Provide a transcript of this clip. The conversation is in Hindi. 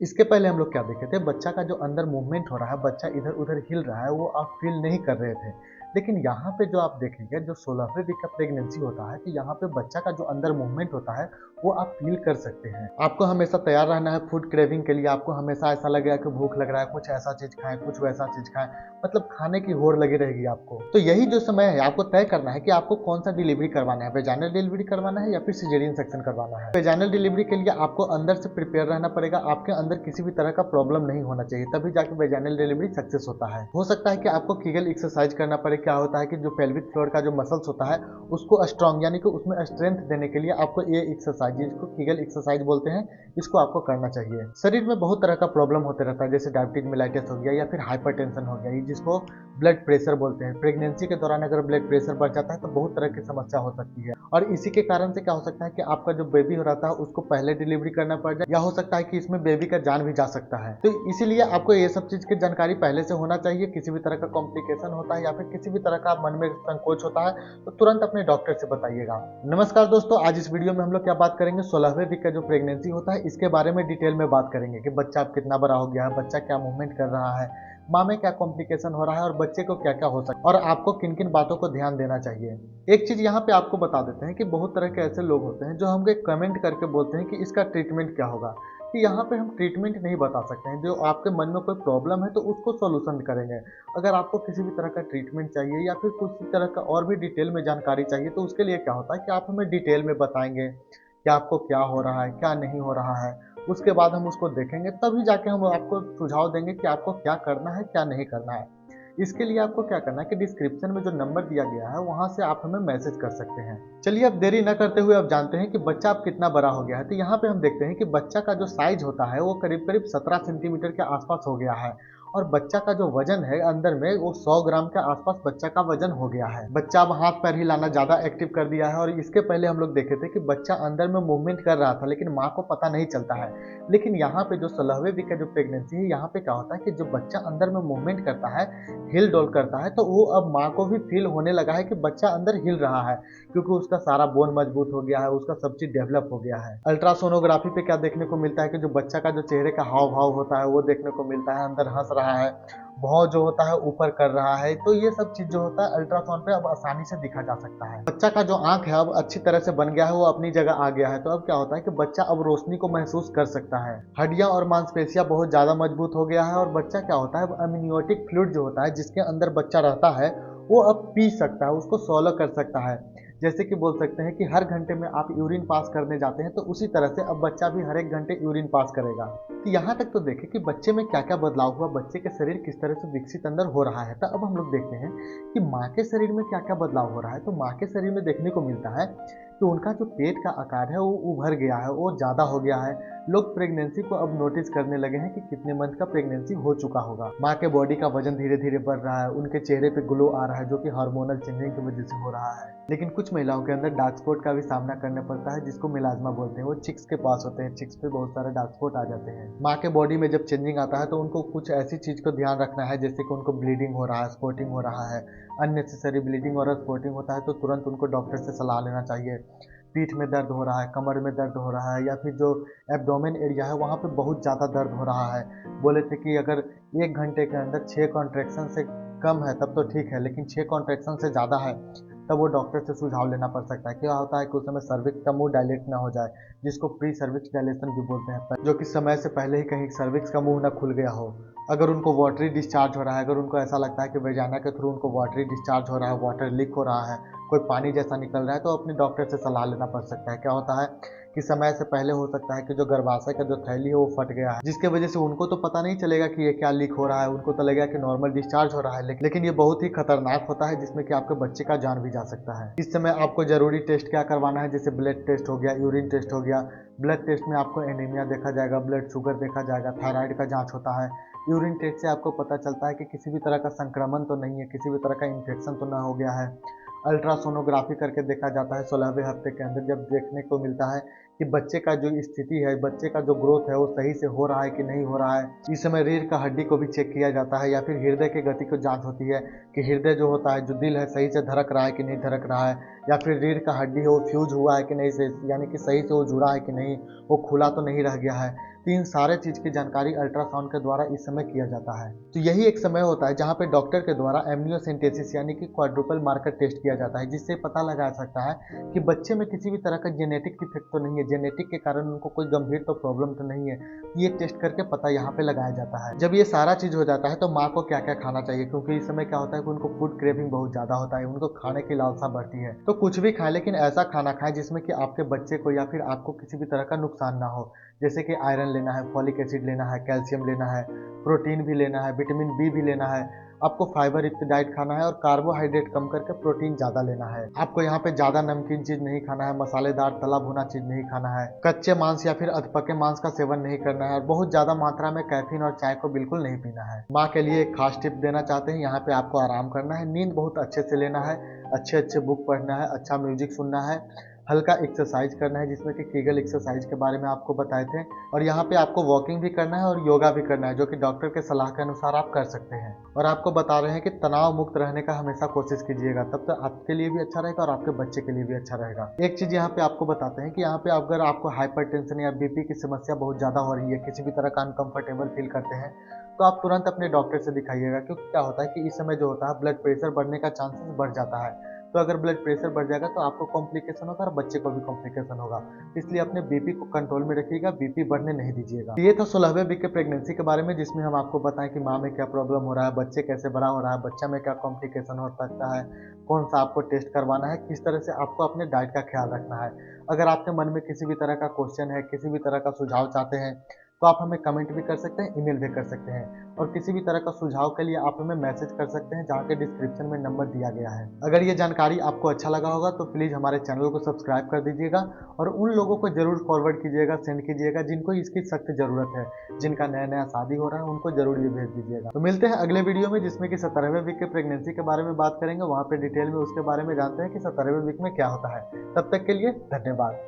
इसके पहले हम लोग क्या देखे थे, बच्चा का जो अंदर मूवमेंट हो रहा है, बच्चा इधर उधर हिल रहा है, वो आप फील नहीं कर रहे थे। लेकिन यहाँ पे जो आप देखेंगे, जो 16वें वीक का प्रेगनेंसी होता है, तो यहाँ पे बच्चा का जो अंदर मूवमेंट होता है वो आप फील कर सकते हैं। आपको हमेशा तैयार रहना है फूड क्रेविंग के लिए। आपको हमेशा ऐसा लगेगा कि भूख लग रहा है, कुछ ऐसा चीज खाएं, कुछ वैसा चीज खाएं, मतलब खाने की होड़ लगी रहेगी आपको। तो यही जो समय है, आपको तय करना है कि आपको कौन सा डिलीवरी करवाना है, वेजाइनल डिलीवरी करवाना है या फिर सिजेरियन सेक्शन करवाना है। वेजाइनल डिलीवरी के लिए आपको अंदर से प्रिपेयर रहना पड़ेगा। आपके अंदर किसी भी तरह का प्रॉब्लम नहीं होना चाहिए, तभी जाके वेजाइनल डिलीवरी सक्सेस होता है। हो सकता है कि आपको कीगल एक्सरसाइज करना पड़े। क्या होता है कि जो पेल्विक फ्लोर का जो मसल्स होता है उसको स्ट्रॉन्ग यानी कि उसमें स्ट्रेंथ देने के लिए आपको ये एक्सरसाइज, जिसको कीगल एक्सरसाइज बोलते हैं, इसको आपको करना चाहिए। शरीर में बहुत तरह का प्रॉब्लम होते रहता है, जैसे डायबिटीज मेलाइटिस हो गया या फिर हाइपरटेंशन हो गया, जिसको ब्लड प्रेशर बोलते हैं। प्रेगनेंसी के दौरान अगर ब्लड प्रेशर बढ़ जाता है तो बहुत तरह की समस्या हो सकती है, और इसी के कारण से क्या हो सकता है कि आपका जो बेबी हो रहा था उसको पहले डिलीवरी करना पड़ जाए, या हो सकता है कि इसमें बेबी का जान भी जा सकता है। तो इसीलिए आपको ये सब चीज की जानकारी पहले से होना चाहिए। किसी भी तरह का कॉम्प्लिकेशन होता है या फिर किसी भी तरह का मन में संकोच होता है तो तुरंत अपने डॉक्टर से बताइएगा। नमस्कार दोस्तों, आज इस वीडियो में हम लोग क्या बात करेंगे, 16वें वीक का जो प्रेगनेंसी होता है इसके बारे में डिटेल में बात करेंगे कि बच्चा अब कितना बड़ा हो गया है, बच्चा क्या मूवमेंट कर रहा है, माँ में क्या कॉम्प्लिकेशन हो रहा है, और बच्चे को क्या क्या हो सकता है, और आपको किन किन बातों को ध्यान देना चाहिए। एक चीज यहाँ पे आपको बता देते हैं कि बहुत तरह के ऐसे लोग होते हैं जो हमको कमेंट करके बोलते हैं कि इसका ट्रीटमेंट क्या होगा। कि यहाँ पे हम ट्रीटमेंट नहीं बता सकते हैं। जो आपके मन में कोई प्रॉब्लम है तो उसको सोल्यूशन करेंगे। अगर आपको किसी भी तरह का ट्रीटमेंट चाहिए या फिर किसी तरह का और भी डिटेल में जानकारी चाहिए तो उसके लिए क्या होता है कि आप हमें डिटेल में बताएंगे कि आपको क्या हो रहा है, क्या नहीं हो रहा है। उसके बाद हम उसको देखेंगे, तभी जाके हम आपको सुझाव देंगे कि आपको क्या करना है, क्या नहीं करना है। इसके लिए आपको क्या करना है कि डिस्क्रिप्शन में जो नंबर दिया गया है वहां से आप हमें मैसेज कर सकते हैं। चलिए अब देरी न करते हुए अब जानते हैं कि बच्चा अब कितना बड़ा हो गया है। तो यहाँ पे हम देखते हैं कि बच्चा का जो साइज होता है वो करीब करीब 17 सेंटीमीटर के आसपास हो गया है, और बच्चा का जो वजन है अंदर में वो 100 ग्राम के आसपास बच्चा का वजन हो गया है। बच्चा अब हाथ पैर हिलाना ज्यादा एक्टिव कर दिया है, और इसके पहले हम लोग देखे थे कि बच्चा अंदर में मूवमेंट कर रहा था लेकिन माँ को पता नहीं चलता है। लेकिन यहाँ पे जो 16वें वीक का जो प्रेगनेंसी है, यहाँ पे क्या होता है कि जो बच्चा अंदर में मूवमेंट करता है, हिल डोल करता है, तो वो अब माँ को भी फील होने लगा है कि बच्चा अंदर हिल रहा है, क्योंकि उसका सारा बोन मजबूत हो गया है, उसका सब चीज डेवलप हो गया है। अल्ट्रासोनोग्राफी पे क्या देखने को मिलता है कि जो बच्चा का जो चेहरे का हाव भाव होता है वो देखने को मिलता है, अंदर हंस रहा है, भाव जो होता है ऊपर कर रहा है। तो ये सब चीज जो होता है अल्ट्रासाउंड पे अब आसानी से दिखा जा सकता है। बच्चा का जो आंख है अब अच्छी तरह से बन गया है, वो अपनी जगह आ गया है। तो अब क्या होता है कि बच्चा अब रोशनी को महसूस कर सकता है, हड्डियां और मांसपेशियां बहुत ज्यादा मजबूत हो गया है, और बच्चा क्या होता है, अम्नियोटिक फ्लूइड जो होता है जिसके अंदर बच्चा रहता है वो अब पी सकता है, उसको सॉलो कर सकता है। जैसे कि बोल सकते हैं कि हर घंटे में आप यूरिन पास करने जाते हैं, तो उसी तरह से अब बच्चा भी हर एक घंटे यूरिन पास करेगा। तो यहाँ तक तो देखें कि बच्चे में क्या क्या बदलाव हुआ, बच्चे के शरीर किस तरह से विकसित अंदर हो रहा है। तो अब हम लोग देखते हैं कि माँ के शरीर में क्या क्या बदलाव हो रहा है। तो माँ के शरीर में देखने को मिलता है कि उनका जो पेट का आकार है वो उभर गया है, वो ज़्यादा हो गया है। लोग प्रेगनेंसी को अब नोटिस करने लगे हैं कि कितने मंथ का प्रेगनेंसी हो चुका होगा। माँ के बॉडी का वजन धीरे धीरे बढ़ रहा है, उनके चेहरे पे ग्लो आ रहा है, जो कि हार्मोनल चेंजिंग की वजह से हो रहा है। लेकिन कुछ महिलाओं के अंदर डार्क स्पॉट का भी सामना करना पड़ता है, जिसको मिलाजमा बोलते हैं। वो चिक्स के पास होते हैं, चिक्स पे बहुत सारे डार्क स्पॉट आ जाते हैं। माँ के बॉडी में जब चेंजिंग आता है तो उनको कुछ ऐसी चीज को ध्यान रखना है, जैसे कि उनको ब्लीडिंग हो रहा है, स्पॉटिंग हो रहा है, अननेसेसरी ब्लीडिंग और स्पॉटिंग होता है तो तुरंत उनको डॉक्टर से सलाह लेना चाहिए। पीठ में दर्द हो रहा है, कमर में दर्द हो रहा है, या फिर जो एब्डोमेन एरिया है वहाँ पे बहुत ज़्यादा दर्द हो रहा है। बोले थे कि अगर 1 घंटे के अंदर 6 कॉन्ट्रैक्शन से कम है तब तो ठीक है, लेकिन 6 कॉन्ट्रैक्शन से ज़्यादा है तब वो डॉक्टर से सुझाव लेना पड़ सकता है। क्या होता है कि उस समय सर्विक्स का मुंह डायलेट ना हो जाए, जिसको प्री सर्विक्स डायलेशन भी बोलते हैं, जो कि समय से पहले ही कहीं सर्विक्स का मुंह ना खुल गया हो। अगर उनको वाटरी डिस्चार्ज हो रहा है, अगर उनको ऐसा लगता है कि वेजाना के थ्रू उनको वाटरी डिस्चार्ज हो रहा है, वाटर लीक हो रहा है, कोई पानी जैसा निकल रहा है, तो अपने डॉक्टर से सलाह लेना पड़ सकता है। क्या होता है कि समय से पहले हो सकता है कि जो गर्भाशय का जो थैली है वो फट गया है, जिसके वजह से उनको तो पता नहीं चलेगा कि ये क्या लीक हो रहा है, उनको तो लगेगा कि नॉर्मल डिस्चार्ज हो रहा है, लेकिन ये बहुत ही खतरनाक होता है, जिसमें कि आपके बच्चे का जान भी जा सकता है। इस समय आपको जरूरी टेस्ट क्या करवाना है, जैसे ब्लड टेस्ट हो गया, यूरिन टेस्ट हो गया। ब्लड टेस्ट में आपको एनीमिया देखा जाएगा, ब्लड शुगर देखा जाएगा, थायराइड का जांच होता है। यूरिन टेस्ट से आपको पता चलता है कि किसी भी तरह का संक्रमण तो नहीं है, किसी भी तरह का इन्फेक्शन तो ना हो गया है। अल्ट्रासोनोग्राफी करके देखा जाता है 16वें हफ्ते के अंदर, जब देखने को मिलता है कि बच्चे का जो स्थिति है, बच्चे का जो ग्रोथ है वो सही से हो रहा है कि नहीं हो रहा है। इस समय रीढ़ का हड्डी को भी चेक किया जाता है, या फिर हृदय की गति को जांच होती है कि हृदय जो होता है, जो दिल है, सही से धड़क रहा है कि नहीं धड़क रहा है, या फिर रीढ़ का हड्डी है वो फ्यूज हुआ है कि नहीं, से यानी कि सही से वो जुड़ा है कि नहीं, वो खुला तो नहीं रह गया है। तो इन सारे चीज़ की जानकारी अल्ट्रासाउंड के द्वारा इस समय किया जाता है। तो यही एक समय होता है जहाँ पे डॉक्टर के द्वारा एमनियोसेंटेसिस यानी कि क्वाड्रुपल मार्कर टेस्ट किया जाता है, जिससे पता लगा सकता है कि बच्चे में किसी भी तरह का जेनेटिक डिफेक्ट तो नहीं है, जेनेटिक के कारण उनको कोई गंभीर तो प्रॉब्लम तो नहीं है। ये टेस्ट करके पता यहाँ पे लगाया जाता है। जब ये सारा चीज़ हो जाता है तो माँ को क्या क्या खाना चाहिए, क्योंकि इस समय क्या होता है कि उनको फूड क्रेविंग बहुत ज़्यादा होता है, उनको खाने की लालसा बढ़ती है। तो कुछ भी खाएं, लेकिन ऐसा खाना खाएं जिसमें कि आपके बच्चे को या फिर आपको किसी भी तरह का नुकसान ना हो। जैसे कि आयरन लेना है, फॉलिक एसिड लेना है, कैल्शियम लेना है, प्रोटीन भी लेना है, विटामिन बी भी लेना है। आपको फाइबर युक्त डाइट खाना है और कार्बोहाइड्रेट कम करके प्रोटीन ज़्यादा लेना है। आपको यहाँ पे ज़्यादा नमकीन चीज़ नहीं खाना है, मसालेदार तला भुना चीज़ नहीं खाना है, कच्चे मांस या फिर अधपके मांस का सेवन नहीं करना है और बहुत ज़्यादा मात्रा में कैफीन और चाय को बिल्कुल नहीं पीना है। माँ के लिए एक खास टिप देना चाहते हैं, यहाँ पे आपको आराम करना है, नींद बहुत अच्छे से लेना है, अच्छे अच्छे बुक पढ़ना है, अच्छा म्यूजिक सुनना है, हल्का एक्सरसाइज करना है जिसमें कि कीगल एक्सरसाइज के बारे में आपको बताए थे, और यहाँ पे आपको वॉकिंग भी करना है और योगा भी करना है, जो कि डॉक्टर के सलाह के अनुसार आप कर सकते हैं। और आपको बता रहे हैं कि तनाव मुक्त रहने का हमेशा कोशिश कीजिएगा, तब तक आपके लिए भी अच्छा रहेगा और आपके बच्चे के लिए भी अच्छा रहेगा। एक चीज़ यहाँ पे आपको बताते हैं कि यहाँ पे अगर आपको हाइपरटेंशन या बीपी की समस्या बहुत ज़्यादा हो रही है, किसी भी तरह का अनकंफर्टेबल फील करते हैं, तो आप तुरंत अपने डॉक्टर से दिखाइएगा, क्योंकि क्या होता है कि इस समय जो होता है ब्लड प्रेशर बढ़ने का चांसेस बढ़ जाता है। तो अगर ब्लड प्रेशर बढ़ जाएगा तो आपको कॉम्प्लिकेशन होगा और बच्चे को भी कॉम्प्लिकेशन होगा। इसलिए अपने बीपी को कंट्रोल में रखिएगा, बीपी बढ़ने नहीं दीजिएगा। ये था 16वें वीक के प्रेगनेंसी के बारे में, जिसमें हम आपको बताएं कि माँ में क्या प्रॉब्लम हो रहा है, बच्चे कैसे बड़ा हो रहा है, बच्चा में क्या कॉम्प्लिकेशन हो सकता है, कौन सा आपको टेस्ट करवाना है, किस तरह से आपको अपने डाइट का ख्याल रखना है। अगर आपके मन में किसी भी तरह का क्वेश्चन है, किसी भी तरह का सुझाव चाहते हैं, तो आप हमें कमेंट भी कर सकते हैं, ईमेल भी कर सकते हैं, और किसी भी तरह का सुझाव के लिए आप हमें मैसेज कर सकते हैं, जहाँ के डिस्क्रिप्शन में नंबर दिया गया है। अगर ये जानकारी आपको अच्छा लगा होगा तो प्लीज़ हमारे चैनल को सब्सक्राइब कर दीजिएगा और उन लोगों को जरूर फॉरवर्ड कीजिएगा, सेंड कीजिएगा जिनको इसकी सख्त ज़रूरत है, जिनका नया नया शादी हो रहा है, उनको जरूर ये भेज दीजिएगा। तो मिलते हैं अगले वीडियो में, जिसमें कि 17वें वीक के प्रेगनेंसी के बारे में बात करेंगे, वहाँ पे डिटेल में उसके बारे में जानते हैं कि 17वें वीक में क्या होता है। तब तक के लिए धन्यवाद।